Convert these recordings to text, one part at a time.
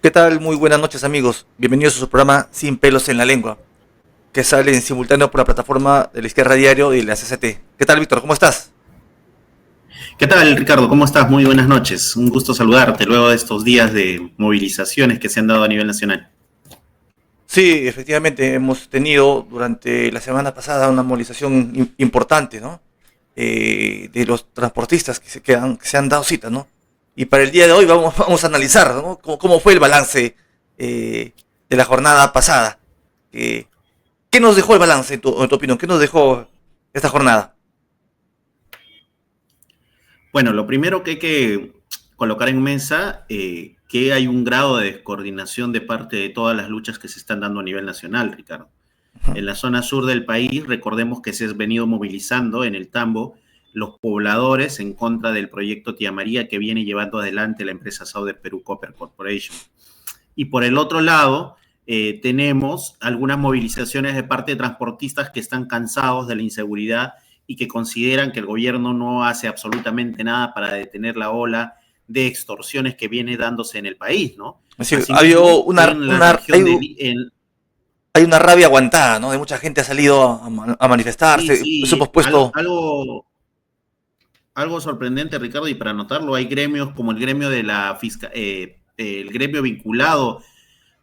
¿Qué tal? Muy buenas noches, amigos. Bienvenidos a su programa Sin pelos en la lengua, que sale en simultáneo por la plataforma de la Izquierda Diario y la CCT. ¿Qué tal, Víctor? ¿Cómo estás? ¿Qué tal, Ricardo? ¿Cómo estás? Muy buenas noches. Un gusto saludarte luego de estos días de movilizaciones que se han dado a nivel nacional. Sí, efectivamente, hemos tenido durante la semana pasada una movilización importante, ¿no? De los transportistas que se han dado cita, ¿no? Y para el día de hoy vamos a analizar, ¿no? ¿Cómo fue el balance de la jornada pasada? Eh, ¿Qué nos dejó el balance, en tu opinión? ¿Qué nos dejó esta jornada? Bueno, lo primero que hay que colocar en mesa, que hay un grado de descoordinación de parte de todas las luchas que se están dando a nivel nacional, Ricardo. En la zona sur del país, recordemos que se ha venido movilizando en el Tambo los pobladores en contra del proyecto Tía María que viene llevando adelante la empresa Southern Perú Copper Corporation. Y por el otro lado, tenemos algunas movilizaciones de parte de transportistas que están cansados de la inseguridad y que consideran que el gobierno no hace absolutamente nada para detener la ola de extorsiones que viene dándose en el país, ¿no? Es decir, Asimismo, en la región de... hay una rabia aguantada, ¿no? De mucha gente ha salido a Sí, manifestarse, eso hemos sí, puesto. algo sorprendente, Ricardo, y para notarlo, hay gremios como el gremio de el gremio vinculado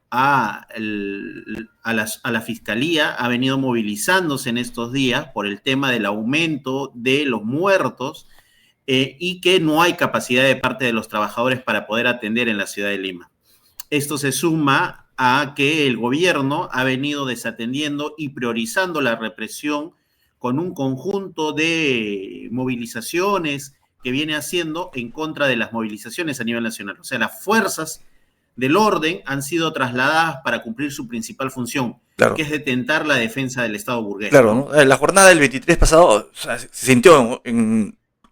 a la fiscalía, ha venido movilizándose en estos días por el tema del aumento de los muertos y que no hay capacidad de parte de los trabajadores para poder atender en la ciudad de Lima. Esto se suma a que el gobierno ha venido desatendiendo y priorizando la represión con un conjunto de movilizaciones que viene haciendo en contra de las movilizaciones a nivel nacional. O sea, las fuerzas del orden han sido trasladadas para cumplir su principal función, que Claro, es detentar la defensa del Estado burgués, claro, ¿no? ¿no? La jornada del 23 pasado, o sea, se sintió,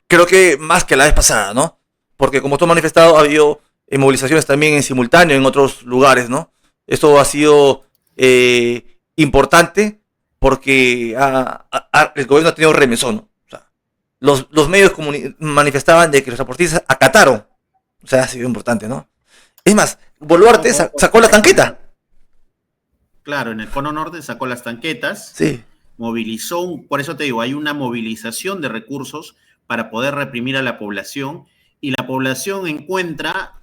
creo que más que la vez pasada, ¿no? Porque como tú has manifestado, ha habido movilizaciones también en simultáneo en otros lugares, ¿no? Esto ha sido importante porque el gobierno ha tenido remesón, ¿no? O sea, los medios manifestaban de que los transportistas acataron, o sea, ha sido importante, ¿no? Es más, Boluarte sacó la tanqueta. Claro, en el Cono Norte sacó las tanquetas, Sí, movilizó, por eso te digo, hay una movilización de recursos para poder reprimir a la población y la población encuentra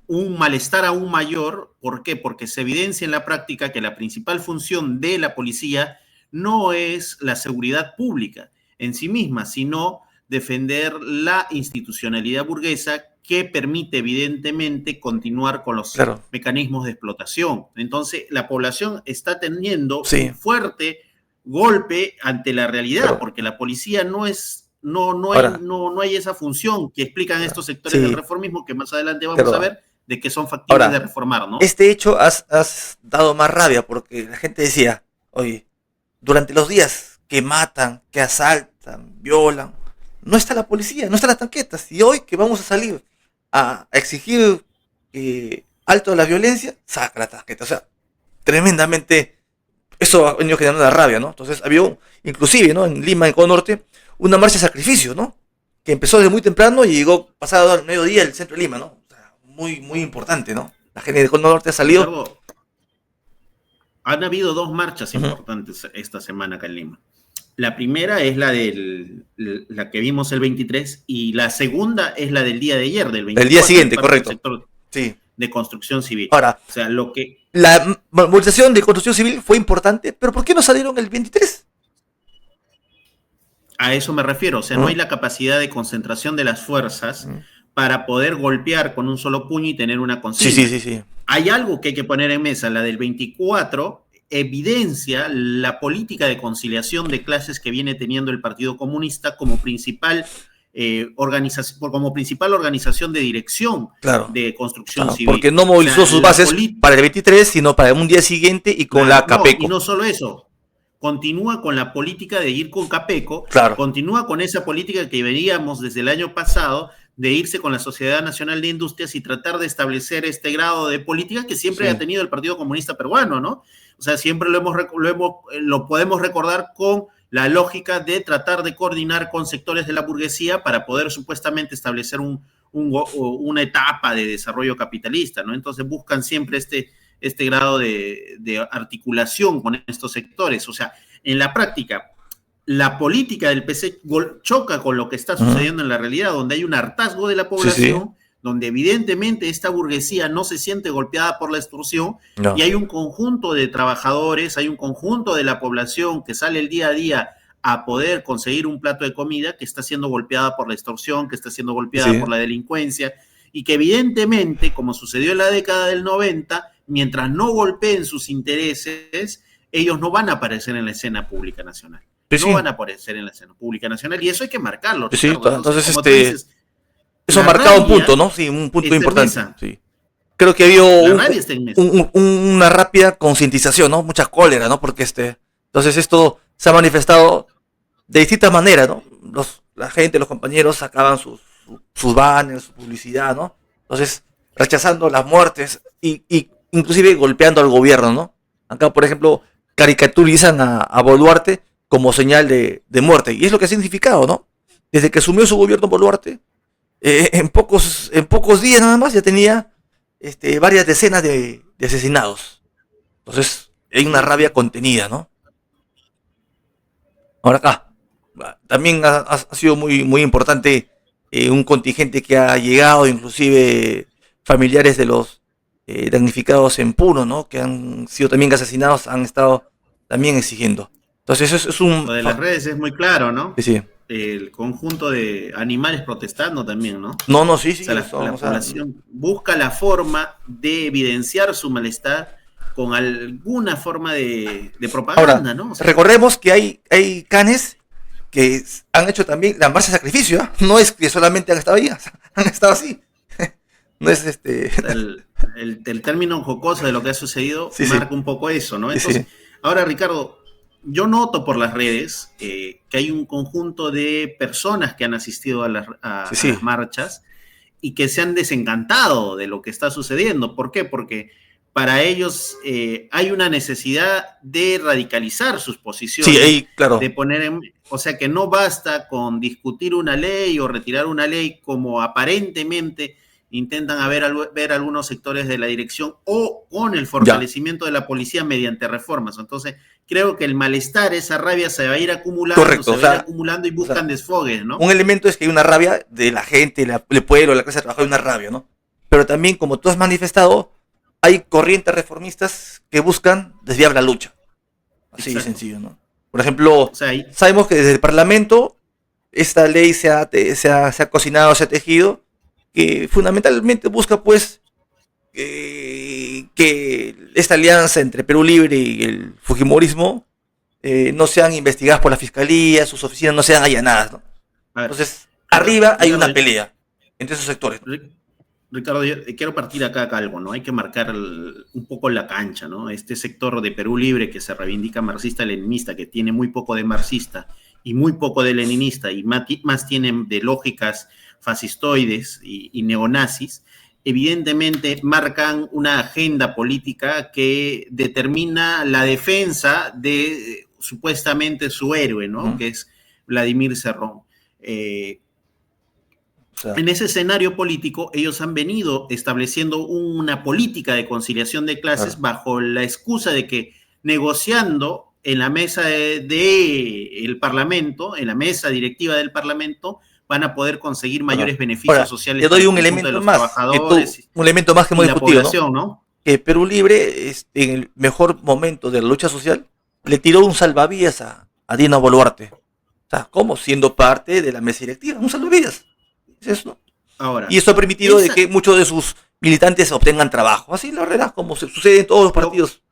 un malestar aún mayor. ¿Por qué? Porque se evidencia en la práctica que la principal función de la policía no es la seguridad pública en sí misma, sino defender la institucionalidad burguesa que permite evidentemente continuar con los claro, mecanismos de explotación. Entonces, la población está teniendo sí. un fuerte golpe ante la realidad, Claro. porque la policía Ahora, no hay esa función que explican estos sectores del sí, reformismo que más adelante vamos a claro. ver de que son factibles de Ahora, reformar, ¿no? este hecho has dado más rabia porque la gente decía, oye, durante los días que matan, que asaltan, violan, no está la policía, no están las tanquetas. Y hoy que vamos a salir a exigir alto de la violencia, saca la tanqueta. O sea, tremendamente, eso ha venido generando la rabia, ¿no? Entonces, había, inclusive, ¿no? En Lima, en Cono Norte, una marcha de sacrificio, ¿no? Que empezó desde muy temprano y llegó pasado al mediodía el centro de Lima, ¿no? O sea, muy, muy importante, ¿no? La gente de Cono Norte ha salido. Ricardo, han habido dos marchas Uh -huh. importantes esta semana acá en Lima. La primera es la que vimos el 23 y la segunda es la del día de ayer, del El día 24, de siguiente, parte del correcto. sector Sí. de construcción civil. Ahora, O sea, lo que la movilización de construcción civil fue importante, pero ¿por qué no salieron el 23? a eso me refiero, o sea, no hay ¿Mm? la capacidad de concentración de las fuerzas ¿Mm? para poder golpear con un solo puño y tener una Sí, sí, consigna. sí, sí. Hay algo que hay que poner en mesa, la del 24 evidencia la política de conciliación de clases que viene teniendo el Partido Comunista como principal organización de dirección Claro. de construcción Claro, civil. porque no O movilizó sea, sus bases para el 23, sino para un día siguiente y con la claro, no, y Capeco. no solo eso, continúa con la política de ir con Capeco, Claro. continúa con esa política que veníamos desde el año pasado de irse con la Sociedad Nacional de Industrias y tratar de establecer este grado de política que siempre ha Sí. tenido el Partido Comunista Peruano, ¿no? O sea, siempre lo podemos recordar con la lógica de tratar de coordinar con sectores de la burguesía para poder supuestamente establecer una etapa de desarrollo capitalista, ¿no? Entonces buscan siempre este grado de articulación con estos sectores. O sea, en la práctica, la política del PC choca con lo que está sucediendo en la realidad, donde hay un hartazgo de la población, donde evidentemente esta burguesía no se siente golpeada por la extorsión, y hay un conjunto de trabajadores, hay un conjunto de la población que sale el día a día a poder conseguir un plato de comida que está siendo golpeada por la extorsión, que está siendo golpeada por la delincuencia, y que evidentemente, como sucedió en la década del 90, mientras no golpeen sus intereses, ellos no van a aparecer en la escena pública nacional. No van a aparecer en la escena pública nacional, y eso hay que marcarlo. Sí, entonces eso ha marcado un punto, ¿no? Sí, un punto importante. Sí. Creo que había una rápida concientización, ¿no? Mucha cólera, ¿no? Porque entonces esto se ha manifestado de distintas maneras, ¿no? La gente, los compañeros sacaban sus banners, su publicidad, ¿no? Entonces, rechazando las muertes y inclusive golpeando al gobierno, ¿no? Acá, por ejemplo, caricaturizan a Boluarte como señal de muerte. Y es lo que ha significado, ¿no? Desde que asumió su gobierno Boluarte, en pocos días nada más ya tenía varias decenas de asesinados. Entonces, hay una rabia contenida, ¿no? Ahora acá, también ha sido muy, muy importante un contingente que ha llegado, inclusive familiares de los damnificados en Puno, ¿no? Que han sido también asesinados, han estado también exigiendo. Entonces eso es un... Lo de las redes es muy claro, ¿no? Sí. El conjunto de animales protestando también, ¿no? Sí. O sea, la población busca la forma de evidenciar su malestar con alguna forma de propaganda. Ahora, ¿no? O sea, recordemos que hay canes que han hecho también la marcha de sacrificio, ¿eh? No es que solamente han estado ahí, han estado así. No es el término jocoso de lo que ha sucedido marca un poco eso, ¿no? Entonces, ahora, Ricardo, yo noto por las redes que hay un conjunto de personas que han asistido a las marchas y que se han desencantado de lo que está sucediendo. ¿Por qué? Porque para ellos hay una necesidad de radicalizar sus posiciones, de poner o sea, que no basta con discutir una ley o retirar una ley como aparentemente intentan ver algunos sectores de la dirección, o con el fortalecimiento de la policía mediante reformas. Entonces, creo que el malestar, esa rabia se va a ir acumulando, acumulando y buscan desfogues, ¿no? Un elemento es que hay una rabia de la gente, el pueblo, la clase trabajadora, hay una rabia, ¿no? Pero también, como tú has manifestado, hay corrientes reformistas que buscan desviar la lucha. Así de sencillo, ¿no? Por ejemplo, sabemos que desde el Parlamento esta ley se ha cocinado, se ha tejido, que fundamentalmente busca, pues, que esta alianza entre Perú Libre y el fujimorismo no sean investigadas por la fiscalía, sus oficinas no sean allanadas, ¿no? Entonces, arriba hay una pelea entre esos sectores. Ricardo, yo quiero partir acá algo, ¿no? Hay que marcar un poco la cancha, ¿no? Este sector de Perú Libre que se reivindica marxista-leninista, que tiene muy poco de marxista y muy poco de leninista, y más tienen de lógicas fascistoides y neonazis, evidentemente marcan una agenda política que determina la defensa de supuestamente su héroe, ¿no? Que es Vladimir Cerrón. En ese escenario político, ellos han venido estableciendo una política de conciliación de clases bajo la excusa de que negociando en la mesa del Parlamento, en la mesa directiva del Parlamento, van a poder conseguir mayores beneficios sociales. Te doy un elemento más, un elemento más que hemos discutido, ¿no? Que Perú Libre, en el mejor momento de la lucha social, le tiró un salvavidas a Dina Boluarte. O sea, ¿cómo? Siendo parte de la mesa directiva, un salvavidas. ¿Es eso? Ahora, y eso ha permitido de que muchos de sus militantes obtengan trabajo. Así la verdad, como sucede en todos los partidos.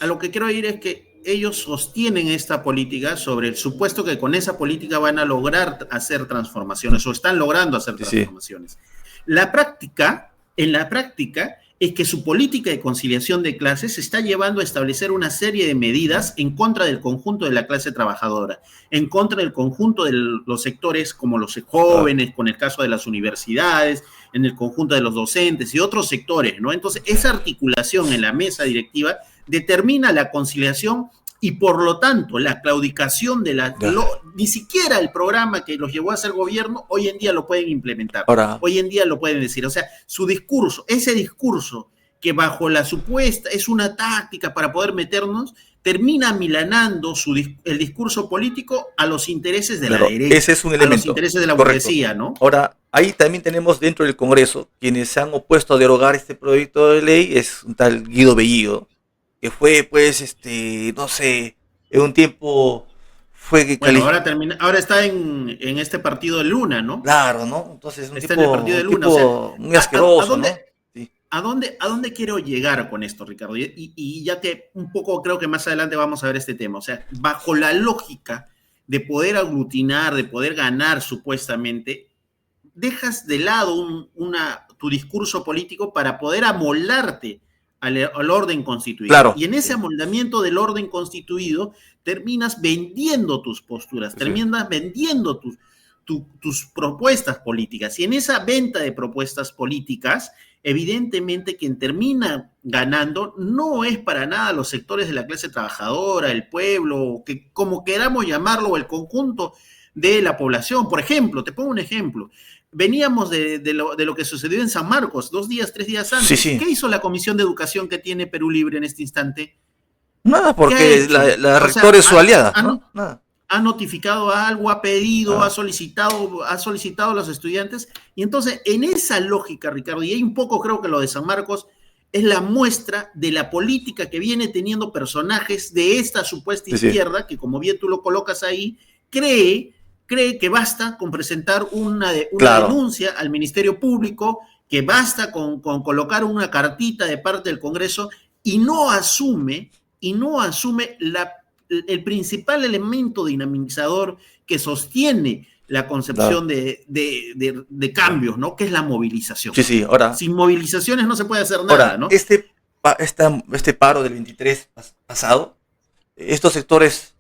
A lo que quiero ir es que ellos sostienen esta política sobre el supuesto que con esa política van a lograr hacer transformaciones, o están logrando hacer transformaciones. En la práctica es que su política de conciliación de clases se está llevando a establecer una serie de medidas en contra del conjunto de la clase trabajadora, en contra del conjunto de los sectores como los jóvenes, con el caso de las universidades, en el conjunto de los docentes y otros sectores, ¿no? Entonces, esa articulación en la mesa directiva determina la conciliación y por lo tanto la claudicación de ni siquiera el programa que los llevó a ser gobierno, hoy en día lo pueden implementar. Ahora, hoy en día lo pueden decir. O sea, su discurso, ese discurso que bajo la supuesta es una táctica para poder meternos, termina milanando el discurso político a los intereses de la derecha, ese es un elemento, a los intereses de la correcto. burguesía, ¿no? Ahora, ahí también tenemos dentro del Congreso quienes se han opuesto a derogar este proyecto de ley, es un tal Guido Bellido, que fue, pues, no sé, en un tiempo fue que bueno, ahora está en este partido de Luna, ¿no? Claro, ¿no? Entonces un está tipo, en el partido de Luna, tipo o sea, muy asqueroso, ¿no? Sí. ¿A dónde quiero llegar con esto, Ricardo? Y ya que un poco creo que más adelante vamos a ver este tema, o sea, bajo la lógica de poder aglutinar, de poder ganar supuestamente, dejas de lado tu discurso político para poder amoldarte al orden constituido. Claro. Y en ese amoldamiento del orden constituido terminas vendiendo tus posturas, terminas vendiendo tus propuestas políticas. Y en esa venta de propuestas políticas, evidentemente quien termina ganando no es para nada los sectores de la clase trabajadora, el pueblo, que como queramos llamarlo, o el conjunto de la población. Por ejemplo, te pongo un ejemplo. Veníamos de lo que sucedió en San Marcos, 2 días, 3 días antes. Sí. ¿Qué hizo la Comisión de Educación que tiene Perú Libre en este instante? Nada, porque la rectora es su aliada, ¿no? Nada. Ha notificado algo, ha pedido, ha solicitado a los estudiantes. Y entonces, en esa lógica, Ricardo, y hay un poco creo que lo de San Marcos, es la muestra de la política que viene teniendo personajes de esta supuesta izquierda, que como bien tú lo colocas ahí, cree que basta con presentar una denuncia al Ministerio Público, que basta con colocar una cartita de parte del Congreso y no asume el principal elemento dinamizador que sostiene la concepción de cambios, ¿no? Que es la movilización. Sí, ahora. Sin movilizaciones no se puede hacer nada, ¿no? Este paro del 23 pasado, estos sectores,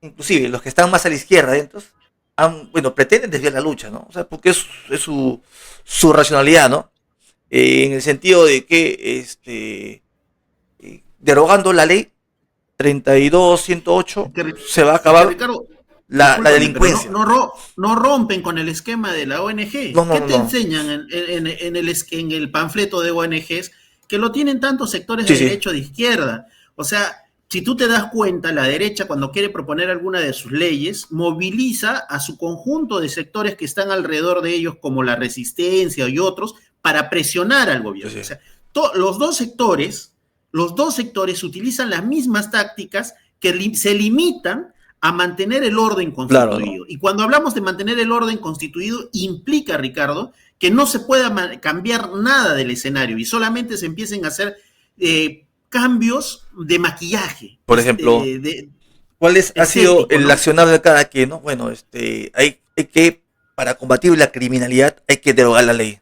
inclusive los que están más a la izquierda adentro, pretenden desviar la lucha, ¿no? O sea, porque es su racionalidad, ¿no? En el sentido de que derogando la ley 32.108 se va a acabar Ricardo, la delincuencia. No rompen con el esquema de la ONG. ¿Qué te enseñan en el panfleto de ONGs que lo tienen tantos sectores de derecha o de izquierda? O sea, si tú te das cuenta, la derecha cuando quiere proponer alguna de sus leyes, moviliza a su conjunto de sectores que están alrededor de ellos, como la Resistencia y otros, para presionar al gobierno. O sea, los dos sectores utilizan las mismas tácticas que se limitan a mantener el orden constituido. Claro. Y cuando hablamos de mantener el orden constituido, implica, Ricardo, que no se pueda cambiar nada del escenario y solamente se empiecen a hacer cambios de maquillaje. Por ejemplo, ¿cuál ha sido el accionar de cada quien? ¿No? Bueno, hay que, para combatir la criminalidad, hay que derogar la ley.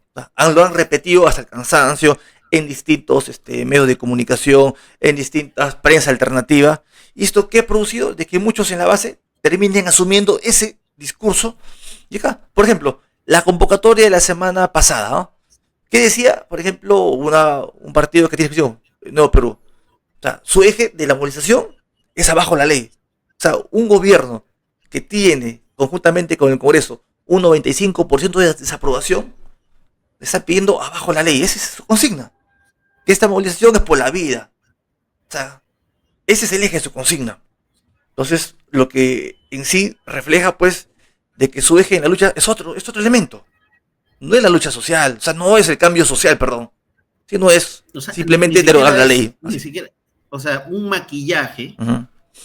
Lo han repetido hasta el cansancio en distintos medios de comunicación, en distintas prensa alternativa. ¿Y esto qué ha producido? De que muchos en la base terminen asumiendo ese discurso. Y acá, por ejemplo, la convocatoria de la semana pasada, ¿no? ¿Qué decía? Por ejemplo, un partido que tiene expresión, Nuevo Perú. O sea, su eje de la movilización es abajo la ley. O sea, un gobierno que tiene, conjuntamente con el Congreso, un 95% de desaprobación, le está pidiendo abajo la ley. Esa es su consigna. Que esta movilización es por la vida. O sea, ese es el eje de su consigna. Entonces, lo que en sí refleja, pues, de que su eje en la lucha es otro elemento. No es la lucha social, o sea, no es el cambio social, perdón. Sino es simplemente derogar la ley. Ni siquiera, o sea, un maquillaje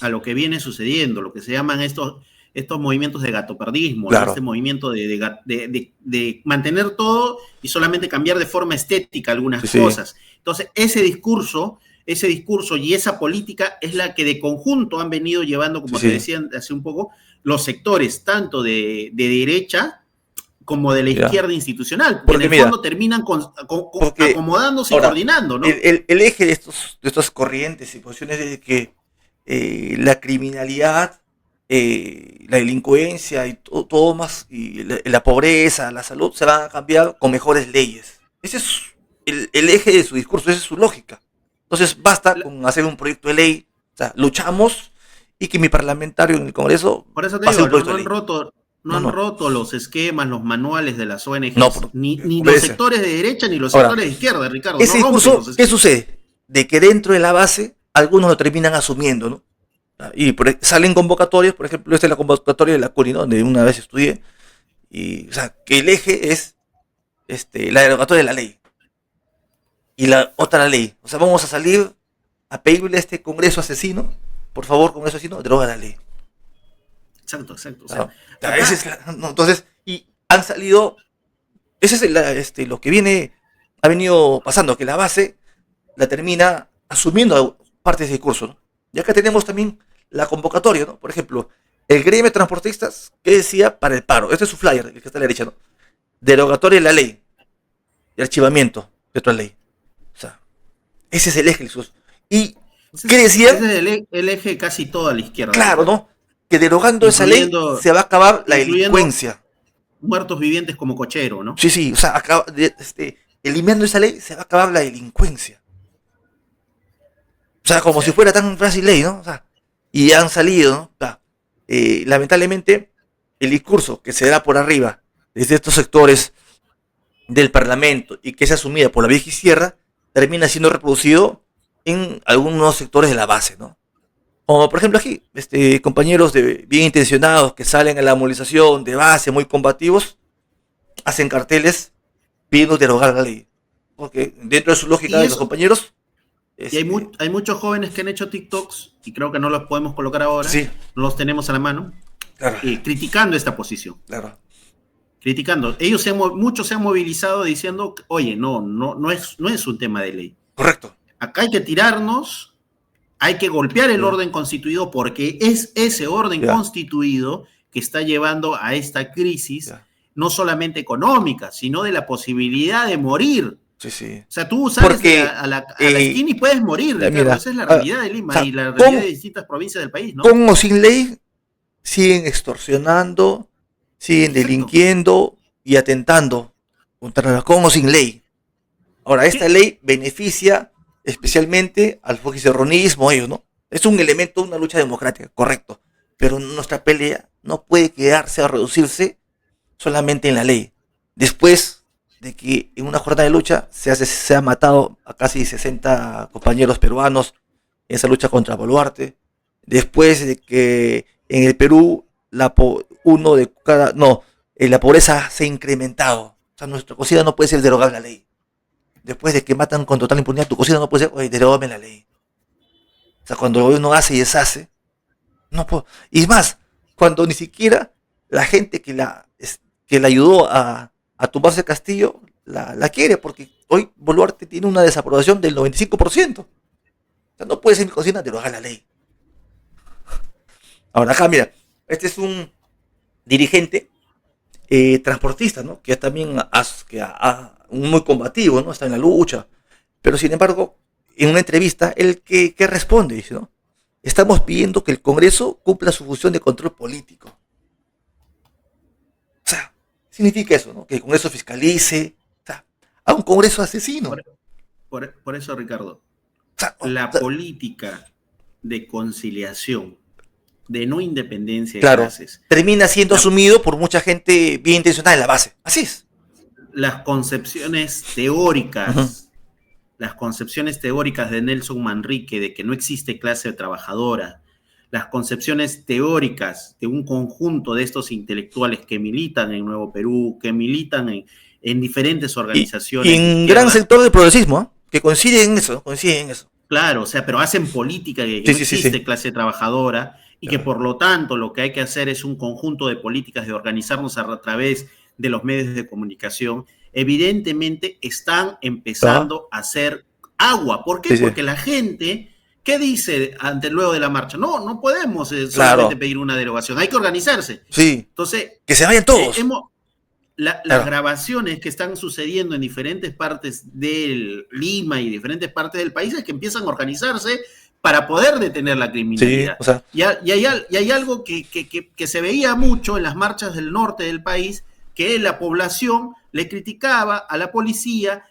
a lo que viene sucediendo, lo que se llaman estos movimientos de gatopardismo, claro. Este movimiento de mantener todo y solamente cambiar de forma estética algunas cosas. Entonces, ese discurso y esa política es la que de conjunto han venido llevando, como te decían hace un poco, los sectores tanto de derecha como de la izquierda institucional, porque en el fondo terminan acomodándose y coordinando, ¿no? El eje de estas corrientes y posiciones es de que la criminalidad, la delincuencia y todo más, y la pobreza, la salud, se van a cambiar con mejores leyes. Ese es el eje de su discurso, esa es su lógica. Entonces basta con hacer un proyecto de ley, o sea, luchamos y que mi parlamentario en el Congreso Por eso te pase digo, un proyecto de ley. no No, han no, roto los esquemas, los manuales de las no, ONGs, por, ni los obedece. sectores de derecha ni los Ahora, sectores de izquierda, Ricardo, no ese rompen los discurso, ¿qué esquemas. sucede? De que dentro de la base algunos lo terminan asumiendo, ¿no? Y salen convocatorias, por ejemplo, esta es la convocatoria de la CUNY, ¿no? Donde una vez estudié, y, o sea, que el eje es la derogatoria de la ley y la otra la ley. O sea, vamos a salir a pedirle a este Congreso asesino, por favor, Congreso asesino, deroga la ley. Exacto, exacto. O sea, ¿No? Ese acá, es no, entonces, y han salido, ese es lo que ha venido pasando, que la base la termina asumiendo parte de ese discurso, ¿no? Y acá tenemos también la convocatoria, ¿no? Por ejemplo, el gremio de transportistas, ¿qué decía para el paro? Este es su flyer, el que está a la derecha, ¿no? Derogatoria de la ley y archivamiento de otra ley. O sea, ese es el eje, Jesús. ¿Y qué ese decían? es el eje casi toda la izquierda, Claro, Ricardo. ¿no? Que derogando esa ley Incluyendo, se va a acabar la incluyendo delincuencia. muertos vivientes como Cochero, ¿no? Sí, sí, o sea, eliminando esa ley se va a acabar la delincuencia. O sea, O como si sea, fuera tan fácil ley, ¿no? O sea, y han salido, ¿no? O sea, lamentablemente, el discurso que se da por arriba desde estos sectores del Parlamento y que es asumida por la vieja izquierda, termina siendo reproducido en algunos sectores de la base, ¿no? Como por ejemplo aquí, compañeros bien intencionados que salen a la movilización de base, muy combativos, hacen carteles pidiendo derogar la ley. Porque dentro de su lógica y de los eso, compañeros, y este, hay muchos jóvenes que han hecho TikToks, y creo que no los podemos colocar ahora, sí, no los tenemos a la mano, claro, criticando esta posición. claro, Criticando. Muchos se han movilizado diciendo, oye, no es un tema de ley. correcto. Acá hay que tirarnos, hay que golpear el Ya, orden constituido porque es ese orden ya, constituido que está llevando a esta crisis, ya. no solamente económica, sino de la posibilidad de morir. Sí, sí. O sea, tú sales Porque, a la esquina y puedes morir, Ricardo. mira, Esa es la realidad de o Lima sea, y la realidad de distintas provincias del país, ¿no? con o sin ley, siguen extorsionando, siguen Exacto. delinquiendo y atentando con o sin ley. Ahora, esta ¿Qué? ley beneficia especialmente al foquiserronismo, ellos, ¿no? Es un elemento de una lucha democrática, correcto. Pero nuestra pelea no puede quedarse o reducirse solamente en la ley. Después de que en una jornada de lucha se ha matado a casi 60 compañeros peruanos en esa lucha contra Boluarte, después de que en el Perú uno de cada, no, la pobreza se ha incrementado. O sea, nuestra cocina no puede ser derogar la ley. Después de que matan con total impunidad, tu cocina no puede ser, oye, derógame la ley. O sea, cuando el gobierno hace y deshace, no puedo. Y es más, cuando ni siquiera la gente que la ayudó a tumbarse el castillo la quiere, porque hoy Boluarte tiene una desaprobación del 95%. O sea, no puede ser mi cocina derogar la ley. Ahora acá, mira, este es un dirigente transportista, ¿no? Que también muy combativo, ¿no? Está en la lucha. Pero sin embargo, en una entrevista, él que responde, dice, ¿no? Estamos pidiendo que el Congreso cumpla su función de control político. O sea, significa eso, ¿no? Que el Congreso fiscalice, o sea, a un Congreso asesino. Por, por eso, Ricardo, O la sea, política de conciliación, de no independencia de claro, clases, termina siendo la, asumido por mucha gente bien intencionada en la base. Así es. las concepciones Uh -huh. teóricas, las concepciones teóricas de Nelson Manrique de que no existe clase trabajadora, las concepciones teóricas de un conjunto de estos intelectuales que militan en Nuevo Perú, que militan en diferentes Y organizaciones de en gran izquierda, sector del progresismo, ¿eh? Que coincide en eso, coincide en eso. claro, o sea, pero hacen política de que Sí, no sí, sí, sí. existe clase trabajadora y que Claro. por lo tanto lo que hay que hacer es un conjunto de políticas de organizarnos a través de los medios de comunicación, evidentemente están Ah, empezando a hacer agua. ¿Por qué? sí, sí. Porque la gente, ¿qué dice luego de la marcha? No podemos solamente Claro. pedir una derogación, hay que organizarse. Sí. Entonces, Que se vayan todos. hemos, las Claro. grabaciones que están sucediendo en diferentes partes de Lima y diferentes partes del país es que empiezan a organizarse para poder detener la Sí, criminalidad. o sea, Y hay algo que se veía mucho en las marchas del norte del país, que la población le criticaba a la policía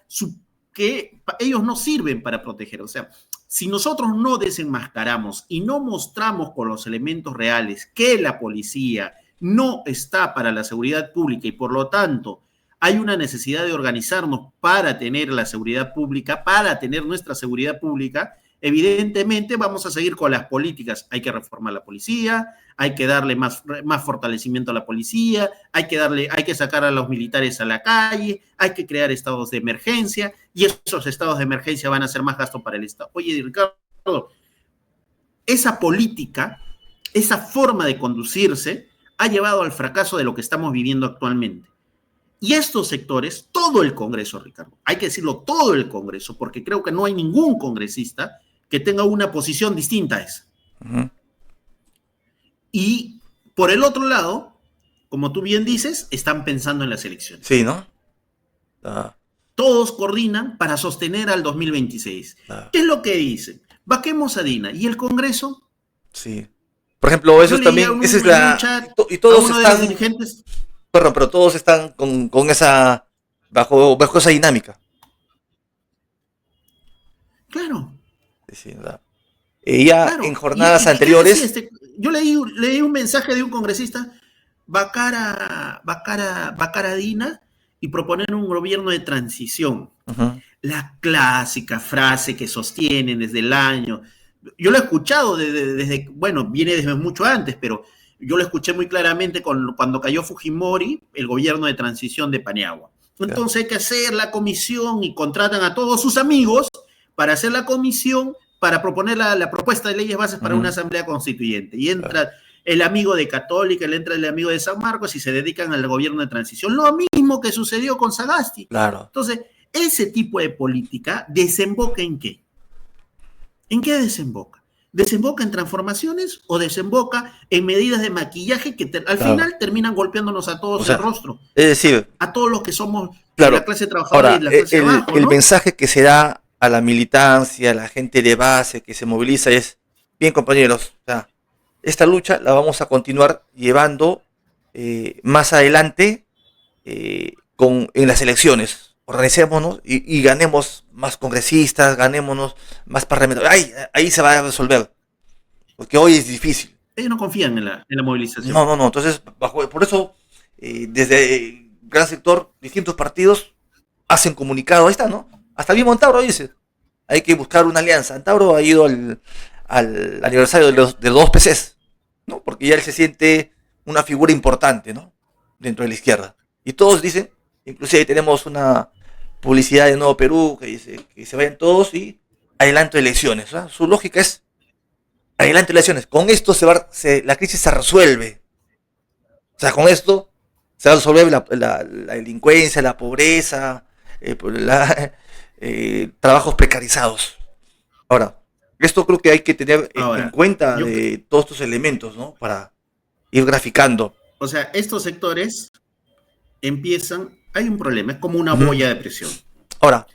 que ellos no sirven para proteger. O sea, Si nosotros no desenmascaramos y no mostramos con los elementos reales que la policía no está para la seguridad pública y por lo tanto hay una necesidad de organizarnos para tener la seguridad pública, para tener nuestra seguridad pública, evidentemente vamos a seguir con las políticas. Hay que reformar la policía, hay que darle más fortalecimiento a la policía, hay que sacar a los militares a la calle, hay que crear estados de emergencia y esos estados de emergencia van a ser más gasto para el Estado. Oye, Ricardo, esa política, esa forma de conducirse ha llevado al fracaso de lo que estamos viviendo actualmente. Y estos sectores, todo el Congreso, Ricardo, hay que decirlo, todo el Congreso, porque creo que no hay ningún congresista que tenga una posición distinta a esa. Uh-huh. Y por el otro lado, como tú bien dices, están pensando en las elecciones. Sí, ¿no? Todos coordinan para sostener al 2026. ¿Qué es lo que dicen? Vaquemos a Dina. ¿Y el Congreso? Sí. Por ejemplo, eso es también, esa es la... Y todos están... dirigentes. Perdón, pero todos están con esa... Bajo esa dinámica. Claro. Sí, ¿verdad? Ya claro. En jornadas anteriores... Yo leí un mensaje de un congresista, vacar a Dina y proponer un gobierno de transición. Uh-huh. La clásica frase que sostienen desde el año. Yo lo he escuchado desde, bueno, viene desde mucho antes, pero yo lo escuché muy claramente cuando cayó Fujimori, el gobierno de transición de Paniagua. Entonces hay que hacer la comisión y contratan a todos sus amigos para hacer la comisión, para proponer la propuesta de leyes bases para una asamblea constituyente. Y entra el amigo de Católica, le entra el amigo de San Marcos y se dedican al gobierno de transición. Lo mismo que sucedió con Sagasti. Claro. Entonces, ese tipo de política desemboca ¿en qué? ¿En qué desemboca? ¿Desemboca en transformaciones o desemboca en medidas de maquillaje que al final terminan golpeándonos a todos el rostro? Es decir, a todos los que somos de la clase trabajadora y de la clase abajo, ¿no? El mensaje que se da a la militancia, a la gente de base que se moviliza es, bien compañeros, o sea, esta lucha la vamos a continuar llevando más adelante en las elecciones. Organicémonos y ganemos más congresistas, ganémonos más parlamentarios. Ahí se va a resolver, porque hoy es difícil. Ellos no confían en la movilización. No, entonces, por eso, desde gran sector, distintos partidos hacen comunicado, ahí está, ¿no? Hasta mismo Antauro dice, hay que buscar una alianza. Antauro ha ido al aniversario de los dos PCs, ¿no? Porque ya él se siente una figura importante, ¿no? Dentro de la izquierda. Y todos dicen, inclusive ahí tenemos una publicidad de Nuevo Perú que dice que se vayan todos y adelanto elecciones, ¿no? Su lógica es adelanto elecciones. Con esto la crisis se resuelve. O sea, con esto se va a resolver la delincuencia, la pobreza, trabajos precarizados. Ahora, esto creo que hay que tener en cuenta de todos estos elementos, ¿no? Para ir graficando. O sea, estos sectores empiezan, hay un problema, es como una boya de presión. Ahora,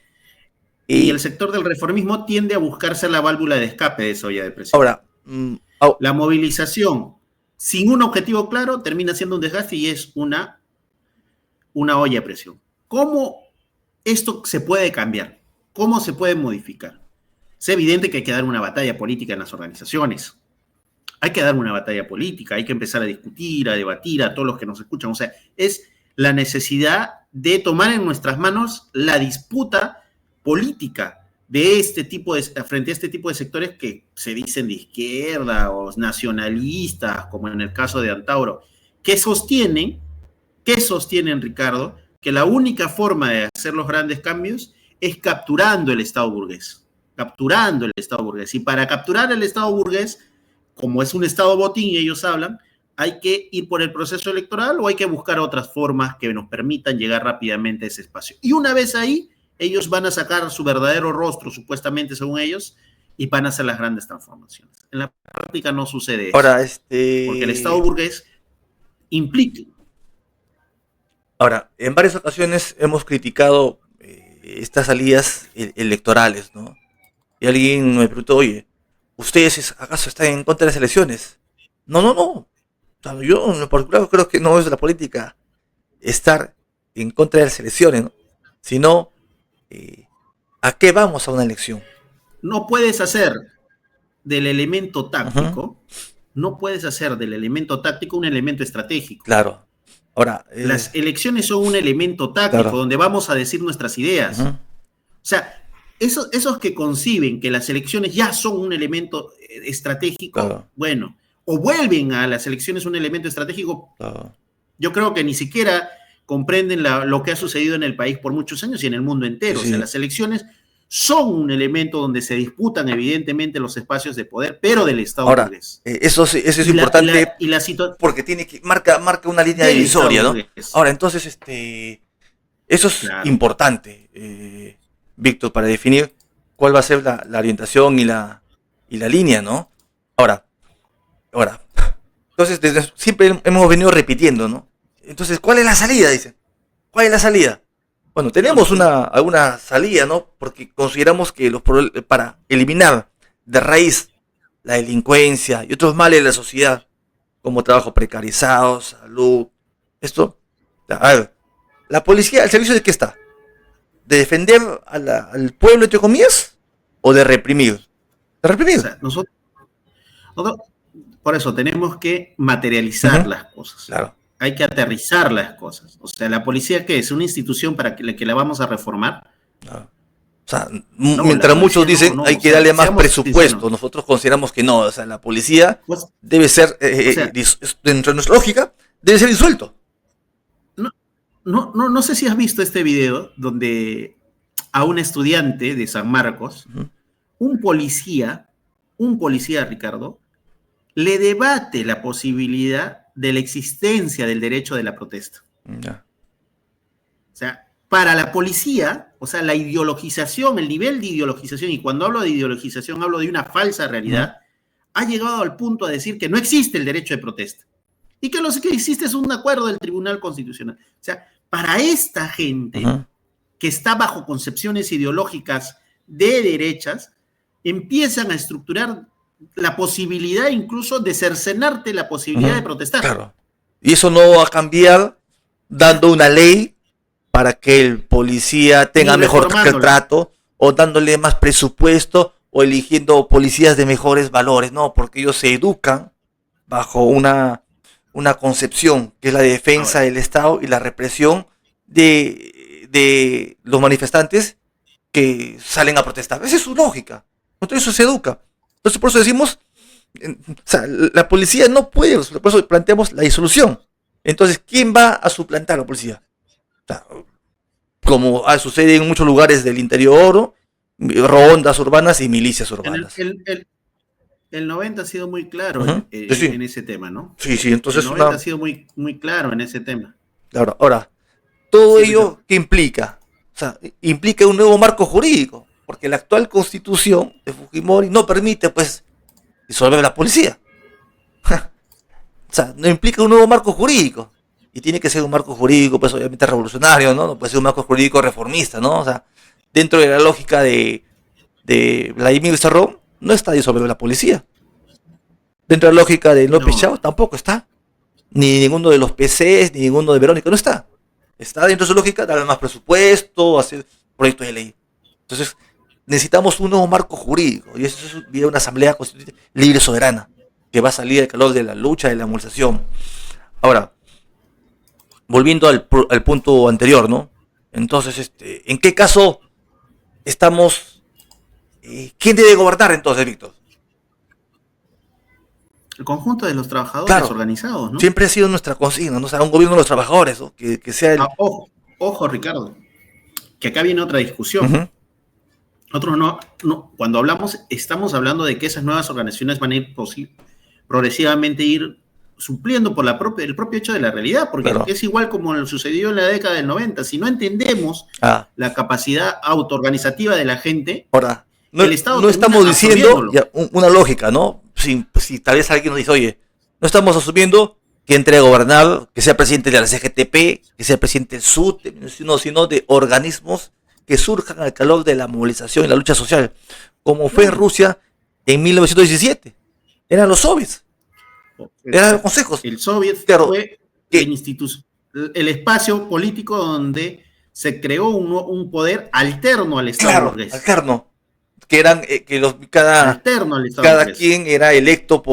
y el sector del reformismo tiende a buscarse la válvula de escape de esa olla de presión. Ahora, la movilización sin un objetivo claro termina siendo un desgaste y es una olla de presión. ¿Cómo esto se puede cambiar? ¿Cómo se puede modificar? Es evidente que hay que dar una batalla política en las organizaciones. Hay que dar una batalla política, hay que empezar a discutir, a debatir a todos los que nos escuchan. O sea, es la necesidad de tomar en nuestras manos la disputa política de frente a este tipo de sectores que se dicen de izquierda o nacionalistas, como en el caso de Antauro, que sostienen, Ricardo, que la única forma de hacer los grandes cambios es capturando el Estado burgués. Y para capturar el Estado burgués, como es un Estado botín y ellos hablan, hay que ir por el proceso electoral o hay que buscar otras formas que nos permitan llegar rápidamente a ese espacio. Y una vez ahí, ellos van a sacar su verdadero rostro, supuestamente según ellos, y van a hacer las grandes transformaciones. En la práctica no sucede eso. Ahora, porque el Estado burgués implica. Ahora, en varias ocasiones hemos criticado estas salidas electorales, ¿no? Y alguien me preguntó, oye, ¿ustedes acaso están en contra de las elecciones? No. O sea, yo en particular creo que no es de la política estar en contra de las elecciones, ¿no? Sino, ¿a qué vamos a una elección? no puedes hacer del elemento Ujú, táctico, no puedes hacer del elemento táctico un elemento estratégico. claro. Ahora, Las elecciones son un elemento táctico claro. donde vamos a decir nuestras ideas. Ujú, O sea, esos que conciben que las elecciones ya son un elemento estratégico, claro, bueno, o vuelven a las elecciones un elemento estratégico, claro. yo creo que ni siquiera comprenden lo que ha sucedido en el país por muchos años y en el mundo Sí, entero. O sea, sí. las elecciones son un elemento donde se disputan evidentemente los espacios de poder, pero del Estado Ahora, burgués. eso es Y la, y importante la, y la situación porque marca una línea del Estado divisoria, ¿no? burgués. Ahora, entonces, eso es Claro. importante, Víctor, para definir cuál va a ser la orientación y la línea, ¿no? Ahora, ahora, entonces siempre hemos venido repitiendo, ¿no? Entonces, ¿cuál es la salida? Dicen. ¿Cuál es la salida? Bueno, No, tenemos alguna salida, ¿no? Porque consideramos que para eliminar de raíz la delincuencia y otros males de la sociedad, como trabajo precarizado, salud, esto, a ver, la policía, ¿al servicio de qué está? ¿De defender al pueblo, entre comillas? ¿O de reprimir? De o reprimir. sea, nosotros, por eso tenemos que materializar Ujú, las cosas. claro, Hay que aterrizar las cosas. O sea, la policía, ¿qué es? ¿Una institución para que la vamos a reformar? claro. O sea, No, la mientras muchos policía no, dicen no. hay O que sea, darle más seamos sinceros. presupuesto, nosotros consideramos que no. O sea, la policía Pues, debe ser, o sea, dentro de nuestra lógica, debe ser disuelto. no, no sé si has visto este video donde a un estudiante de San Marcos, Ujú, un policía, un policía, Ricardo, le debate la posibilidad de la existencia del derecho de la protesta. ya. O sea, para la policía, o sea, la ideologización, el nivel de ideologización, y cuando hablo de ideologización hablo de una falsa Ujú, realidad, ha llegado al punto de decir que no existe el derecho de protesta y que lo que existe es un acuerdo del Tribunal Constitucional. O sea, para esta gente ujú, que está bajo concepciones ideológicas de derechas, empiezan a estructurar la posibilidad incluso de cercenarte la posibilidad de ujú, protestar. claro. Y eso no va a cambiar O sea, dando una ley para que el policía ni tenga mejor reformándola. trato o dándole más presupuesto o eligiendo policías de mejores valores, no, porque ellos se educan bajo una concepción que es la defensa Ahora, del Estado y la represión de los manifestantes que salen a protestar. Esa es su lógica. Entonces eso se educa. Entonces por eso decimos, o sea, la policía no puede, por eso planteamos la disolución. Entonces, ¿quién va a suplantar a la policía? O sea, como sucede en muchos lugares del interior, rondas urbanas y milicias en el, urbanas. el 90 ha sido muy claro Ujú, sí, sí, en ese tema, ¿no? sí, sí, El entonces 90 ha sido muy claro en ese tema. ahora, todo Sí, Ricardo. ello, ¿qué implica? O sea, implica un nuevo marco jurídico, porque la actual constitución de Fujimori no permite, pues, disolver la policía. O sea, no implica un nuevo marco jurídico. Y tiene que ser un marco jurídico, pues, obviamente revolucionario, ¿no? No puede ser un marco jurídico reformista, ¿no? O sea, dentro de la lógica de Vladimir Cerrón, no está disolver la policía. Dentro de la lógica de López No, Chao, tampoco está. Ni ninguno de los PCs, ni ninguno de Verónica, no está. Está dentro de su lógica, darle más presupuesto, hacer proyectos de ley. Entonces, necesitamos un nuevo marco jurídico, y eso es vía una asamblea constituyente libre y soberana, que va a salir del calor de la lucha, de la movilización. Ahora, volviendo al punto anterior, ¿no? Entonces, ¿en qué caso estamos? ¿Quién debe gobernar entonces, Víctor? el conjunto de los trabajadores Claro, organizados, ¿no? siempre ha sido nuestra consigna, ¿no? O sea, un gobierno de los trabajadores, ¿no? Que sea el... Ojo, Ricardo, que acá viene otra Uh discusión. -huh, Nosotros cuando hablamos, estamos hablando de que esas nuevas organizaciones van a ir progresivamente ir supliendo por el propio hecho de la realidad, porque claro. es igual como sucedió en la década del 90. Si no entendemos Ah, la capacidad autoorganizativa de la gente, ahora, no, el Estado no termina estamos diciendo absorbiéndolo. ya, una lógica, ¿no? Si tal vez alguien nos dice, oye, no estamos asumiendo que entre a gobernar, que sea presidente de la CGTP, que sea presidente del SUT, sino de organismos que surjan al calor de la movilización y la lucha social, como fue en Claro. Rusia en 1917. Eran los soviets, eran los consejos. El Soviet Claro, fue que, el espacio político donde se creó un poder alterno al Estado claro, burgués. alterno. que eran, Alterno al estado de cada burgués. quien era electo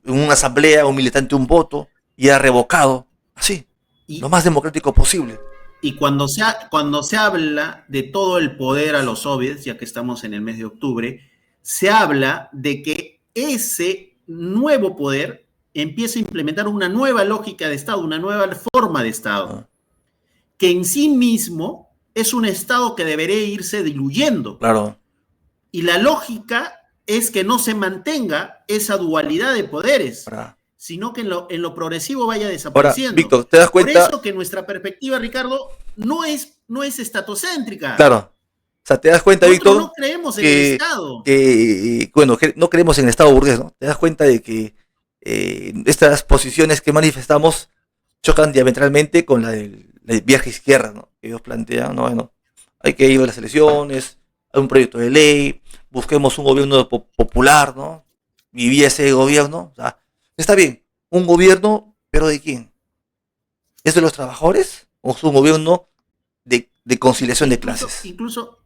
en una asamblea, un militante un voto, y era revocado, así, lo Y, más democrático posible. y cuando se habla de todo el poder a los soviets, ya que estamos en el mes de octubre, se habla de que ese nuevo poder empieza a implementar una nueva lógica de Estado, una nueva forma de Estado, ¿No? que en sí mismo es un Estado que debería irse diluyendo. Claro. Y la lógica es que no se mantenga esa dualidad de poderes, Ahora, sino que en lo progresivo vaya ahora, desapareciendo. Víctor, ¿te das Por cuenta? eso que nuestra perspectiva, Ricardo, no es estatocéntrica. Claro. O sea, te das cuenta, Nosotros no Víctor, creemos en el que, Estado. bueno, que no creemos en el Estado burgués, ¿no? Te das cuenta de que estas posiciones que manifestamos chocan diametralmente con la del viaje izquierda, ¿no? Que ellos plantean, ¿no? Bueno, hay que ir a las elecciones, hay un proyecto de ley, busquemos un gobierno popular, ¿no? Vivía ese gobierno, o sea, está bien, un gobierno, pero ¿de quién? ¿Es de los trabajadores o es un gobierno de conciliación de clases? Incluso,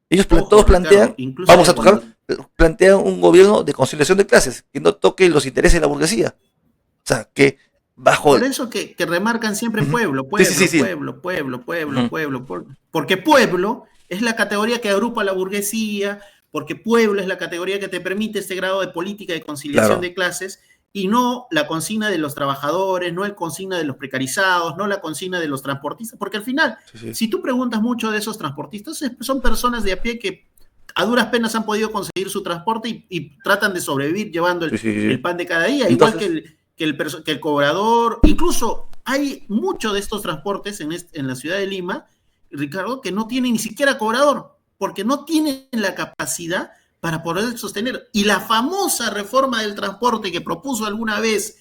Ellos ojo, todos Ricardo, plantean, incluso vamos de a tocar, cuando, plantean un gobierno de conciliación de clases, que no toque los intereses de la burguesía. O sea, que bajo... por eso que remarcan siempre Ujú. pueblo, Sí, sí, sí, pueblo, sí. pueblo, pueblo, pueblo, Ujú. pueblo, pueblo. Porque pueblo es la categoría que agrupa a la burguesía, porque pueblo es la categoría que te permite este grado de política de conciliación Claro. de clases, y no la consigna de los trabajadores, no la consigna de los precarizados, no la consigna de los transportistas, porque al final, Sí, sí. si tú preguntas mucho de esos transportistas, son personas de a pie que a duras penas han podido conseguir su transporte y tratan de sobrevivir llevando Sí, sí, sí. el pan de cada día, igual Entonces, que el cobrador. Incluso hay muchos de estos transportes en la ciudad de Lima, Ricardo, que no tienen ni siquiera cobrador, porque no tienen la capacidad para poder sostener. Y la famosa reforma del transporte que propuso alguna vez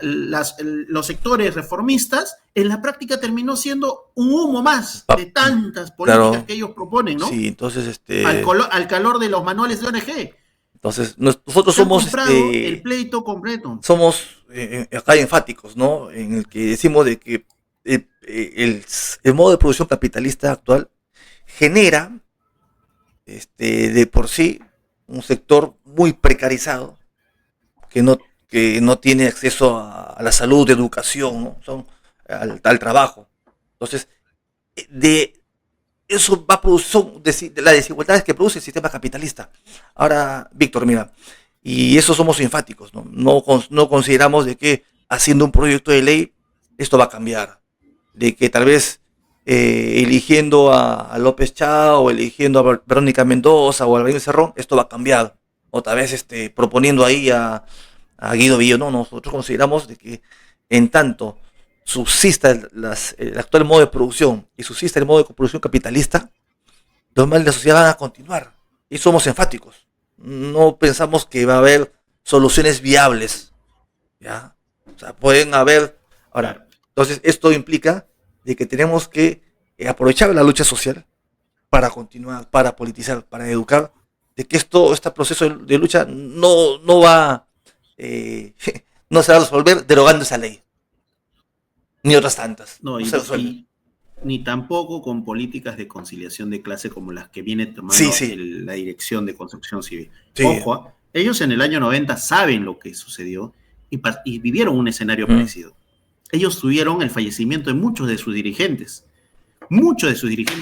los sectores reformistas, en la práctica terminó siendo un humo más de tantas políticas claro, que ellos proponen, ¿no? sí, entonces, Al calor de los manuales de ONG. entonces nosotros Se han comprado el pleito completo. somos acá enfáticos, ¿no? En el que decimos de que el modo de producción capitalista actual genera, de por sí, un sector muy precarizado que no tiene acceso a la salud, educación, ¿no? Al trabajo. Entonces, de eso va a producir, son las desigualdades que produce el sistema capitalista. Ahora, Víctor, mira, y eso somos enfáticos, ¿no? No consideramos de que haciendo un proyecto de ley esto va a cambiar, de que tal vez eligiendo a López Chao o eligiendo a Verónica Mendoza o a Alvin Cerrón, esto va a cambiar. O tal vez proponiendo ahí a Guido Bello, no, nosotros consideramos de que en tanto subsista el actual modo de producción y subsista el modo de producción capitalista, los males de la sociedad van a continuar. Y somos enfáticos. No pensamos que va a haber soluciones viables. ¿Ya? O sea, pueden haber... Ahora, Claro. entonces esto implica de que tenemos que aprovechar la lucha social para continuar, para politizar, para educar, de que este proceso de lucha no va, eh, no se va a resolver derogando esa ley, ni otras tantas. No, No se resuelve. ni tampoco con políticas de conciliación de clase como las que viene Sí, tomando sí, la Dirección de Construcción Civil. sí. Ojo, ellos en el año 90 saben lo que sucedió y vivieron un escenario Mm, parecido. Ellos tuvieron el fallecimiento de muchos de sus dirigentes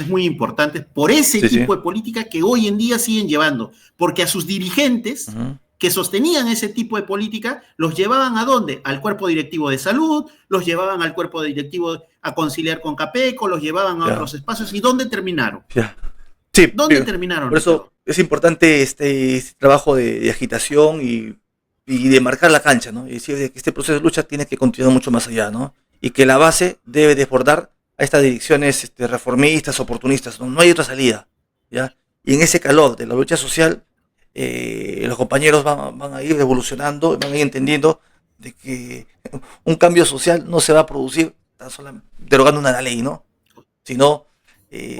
muy importantes por ese sí, sí. tipo de política que hoy en día siguen llevando, porque a sus dirigentes Ujú. que sostenían ese tipo de política, los llevaban a dónde? Al cuerpo directivo de salud, los llevaban al cuerpo directivo a conciliar con Capeco, los llevaban a Ya, otros espacios. ¿Y dónde terminaron? ya. Sí, ¿Dónde terminaron, por eso Ricardo? es importante este trabajo de agitación y de marcar la cancha, ¿no? Y decir de que este proceso de lucha tiene que continuar mucho más allá, ¿no? Y que la base debe desbordar a estas direcciones reformistas, oportunistas, ¿no? No hay otra salida, ¿ya? Y en ese calor de la lucha social, los compañeros van a ir evolucionando, van a ir entendiendo de que un cambio social no se va a producir tan solo derogando una ley, ¿no? Sino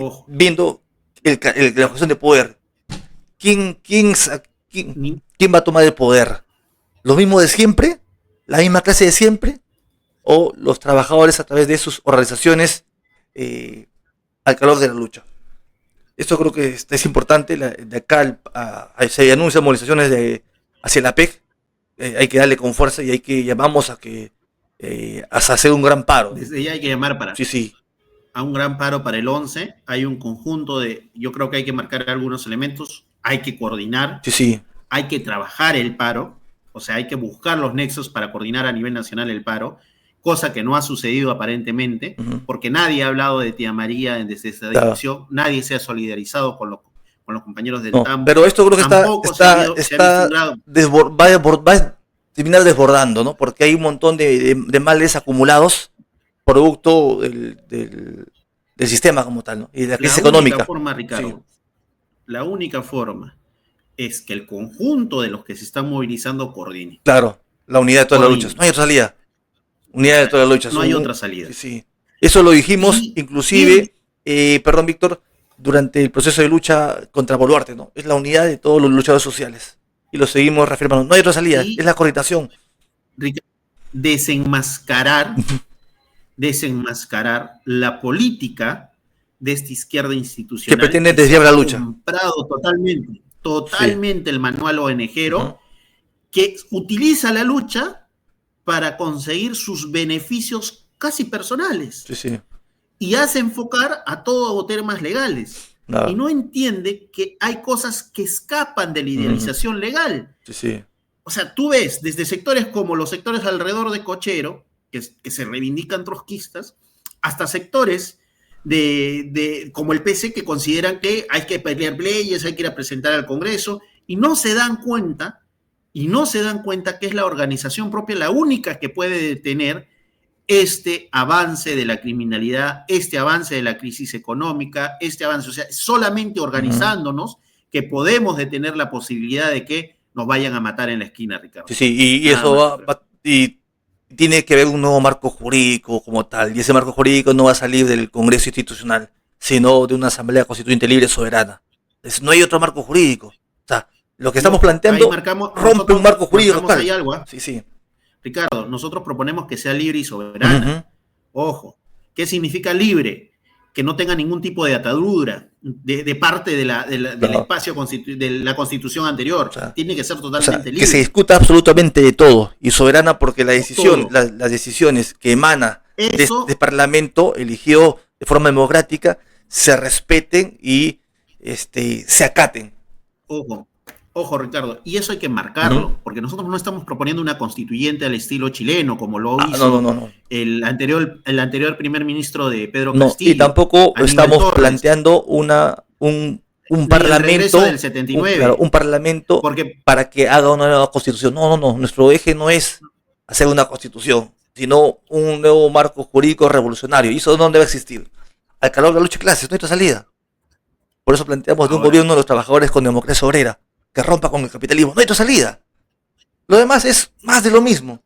Ojo, viendo la cuestión de poder. ¿Quién, ni, quién va a tomar el poder? ¿Lo mismo de siempre? ¿La misma clase de siempre? ¿O los trabajadores a través de sus organizaciones al calor de la lucha? Esto creo que es importante. De acá se anuncian movilizaciones hacia la PEC. Hay que darle con fuerza y hay que llamamos a que hasta hacer un gran paro. Desde ya hay que llamar Sí, sí. a un gran paro para el 11. Hay un conjunto yo creo que hay que marcar algunos elementos, hay que coordinar, Sí, sí. hay que trabajar el paro, o sea, hay que buscar los nexos para coordinar a nivel nacional el paro, cosa que no ha sucedido aparentemente, porque nadie ha hablado de Tía María desde esta dirección, nadie se ha solidarizado con los compañeros del TAMBO. Pero esto creo que va a terminar desbordando, ¿no? Porque hay un montón de males acumulados producto del sistema como tal, ¿no? Y de la crisis económica. Forma, Ricardo, la única forma es que el conjunto de los que se están movilizando coordine. Claro, la unidad de todas las luchas. No hay otra salida. Unidad de todas las luchas. No hay otra salida. Sí, sí. Eso lo dijimos, inclusive, perdón, Víctor, durante el proceso de lucha contra Boluarte, ¿no? Es la unidad de todos los luchadores sociales. Y lo seguimos reafirmando. No hay otra salida, es la coordinación. Desenmascarar la política de esta izquierda institucional que pretende desviar la lucha. Comprado totalmente el manual ONGero, que utiliza la lucha para conseguir sus beneficios casi personales. Sí, sí. Y hace enfocar a todo a temas legales. Y no entiende que hay cosas que escapan de la idealización legal. Sí, sí. O sea, tú ves desde sectores como los sectores alrededor de Cochero, que se reivindican trotskistas, hasta sectores como el PC que consideran que hay que pelear leyes, hay que ir a presentar al Congreso, y no se dan cuenta que es la organización propia la única que puede detener este avance de la criminalidad, este avance de la crisis económica, este avance, o sea, solamente organizándonos que podemos detener la posibilidad de que nos vayan a matar en la esquina, Ricardo. Sí, sí, y eso y tiene que haber un nuevo marco jurídico como tal, y ese marco jurídico no va a salir del Congreso Institucional, sino de una Asamblea Constituyente Libre Soberana. No hay otro marco jurídico. O sea, lo que estamos planteando rompe un marco jurídico local. Hay algo, sí, sí. Ricardo, nosotros proponemos que sea libre y soberana. Ojo, ¿qué significa libre? Que no tenga ningún tipo de atadura de parte del espacio de la Constitución anterior. O sea, tiene que ser totalmente libre. Que se discuta absolutamente de todo. Y soberana porque las decisiones que emana de este Parlamento eligido de forma democrática se respeten y se acaten. Ojo, Ricardo, y eso hay que marcarlo, porque nosotros no estamos proponiendo una constituyente al estilo chileno, como lo hizo el anterior primer ministro de Pedro Castillo. Y tampoco estamos planteando un parlamento, del 79. un parlamento para que haga una nueva constitución. No, nuestro eje no es hacer una constitución, sino un nuevo marco jurídico revolucionario. ¿Y eso dónde va a existir? Al calor de la lucha de clases, no hay otra salida. Por eso planteamos de un gobierno de los trabajadores con democracia obrera, que rompa con el capitalismo. No hay otra salida. Lo demás es más de lo mismo.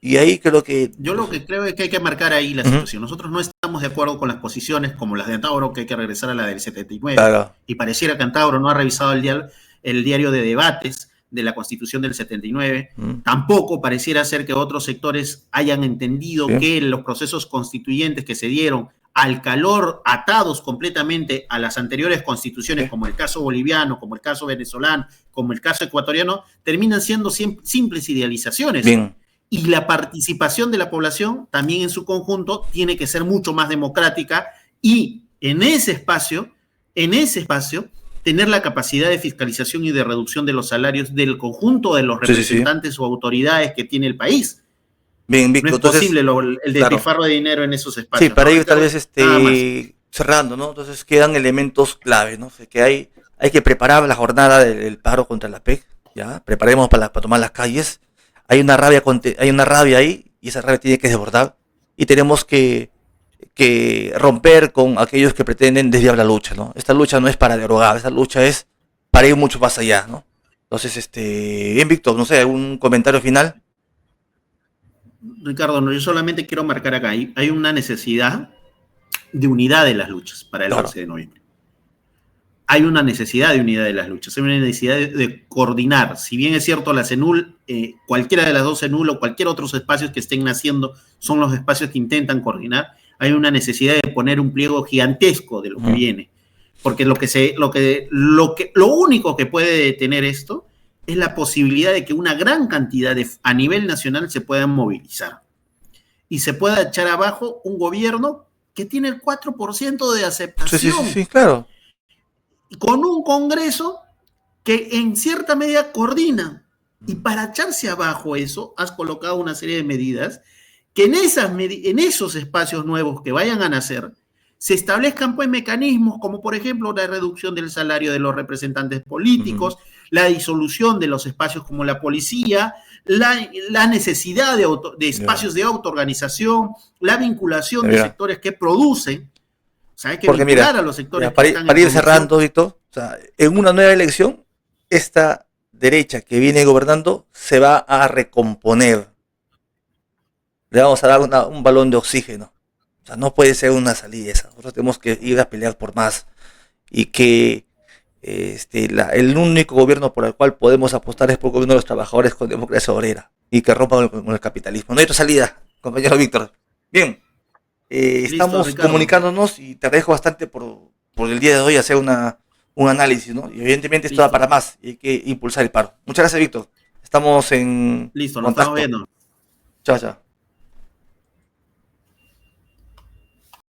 Y ahí creo que... Yo lo que creo es que hay que marcar ahí la situación. Nosotros no estamos de acuerdo con las posiciones como las de Antauro, que hay que regresar a la del 79. Claro. Y pareciera que Antauro no ha revisado el diario de debates de la Constitución del 79. Tampoco pareciera ser que otros sectores hayan entendido que los procesos constituyentes que se dieron al calor, atados completamente a las anteriores constituciones, como el caso boliviano, como el caso venezolano, como el caso ecuatoriano, terminan siendo simples idealizaciones. Y la participación de la población, también en su conjunto, tiene que ser mucho más democrática y en ese espacio, tener la capacidad de fiscalización y de reducción de los salarios del conjunto de los representantes o autoridades que tiene el país. Bien, Víctor, no es posible el despilfarro de dinero en esos espacios. Sí, para ello tal vez cerrando, ¿no? Entonces quedan elementos clave, ¿no? O sea, que hay que preparar la jornada del paro contra la PEC, ¿ya? Preparemos para tomar las calles. Hay una rabia ahí y esa rabia tiene que desbordar y tenemos que romper con aquellos que pretenden desviar la lucha, ¿no? Esta lucha no es para derogar, esta lucha es para ir mucho más allá, ¿no? Entonces, bien, Víctor, no sé, ¿algún comentario final? Ricardo, yo solamente quiero marcar acá, hay una necesidad de unidad de las luchas para el 11 de noviembre. Hay una necesidad de unidad de las luchas, hay una necesidad de coordinar. Si bien es cierto, la CENUL, cualquiera de las dos CENUL o cualquier otros espacios que estén naciendo son los espacios que intentan coordinar, hay una necesidad de poner un pliego gigantesco de lo que viene. Porque lo único que puede detener esto es la posibilidad de que una gran cantidad a nivel nacional se puedan movilizar y se pueda echar abajo un gobierno que tiene el 4% de aceptación. Sí, claro. Con un Congreso que en cierta medida coordina. Y para echarse abajo eso, has colocado una serie de medidas que en esos espacios nuevos que vayan a nacer, se establezcan pues mecanismos como por ejemplo la reducción del salario de los representantes políticos, la disolución de los espacios como la policía, la necesidad de espacios de autoorganización, la vinculación de sectores que producen. O sea, hay que vincular a los sectores que están para ir cerrando, Víctor, o sea, en una nueva elección, esta derecha que viene gobernando se va a recomponer. Le vamos a dar un balón de oxígeno. O sea, no puede ser una salida esa. Nosotros tenemos que ir a pelear por más. Y que el único gobierno por el cual podemos apostar es por el gobierno de los trabajadores con democracia obrera. Y que rompa con el capitalismo. No hay otra salida, compañero Víctor. Bien. Estamos comunicándonos y te agradezco bastante por el día de hoy hacer un análisis, ¿no? Y evidentemente esto da para más y hay que impulsar el paro. Muchas gracias, Víctor. Estamos en Listo, nos estamos viendo. Chao, chao.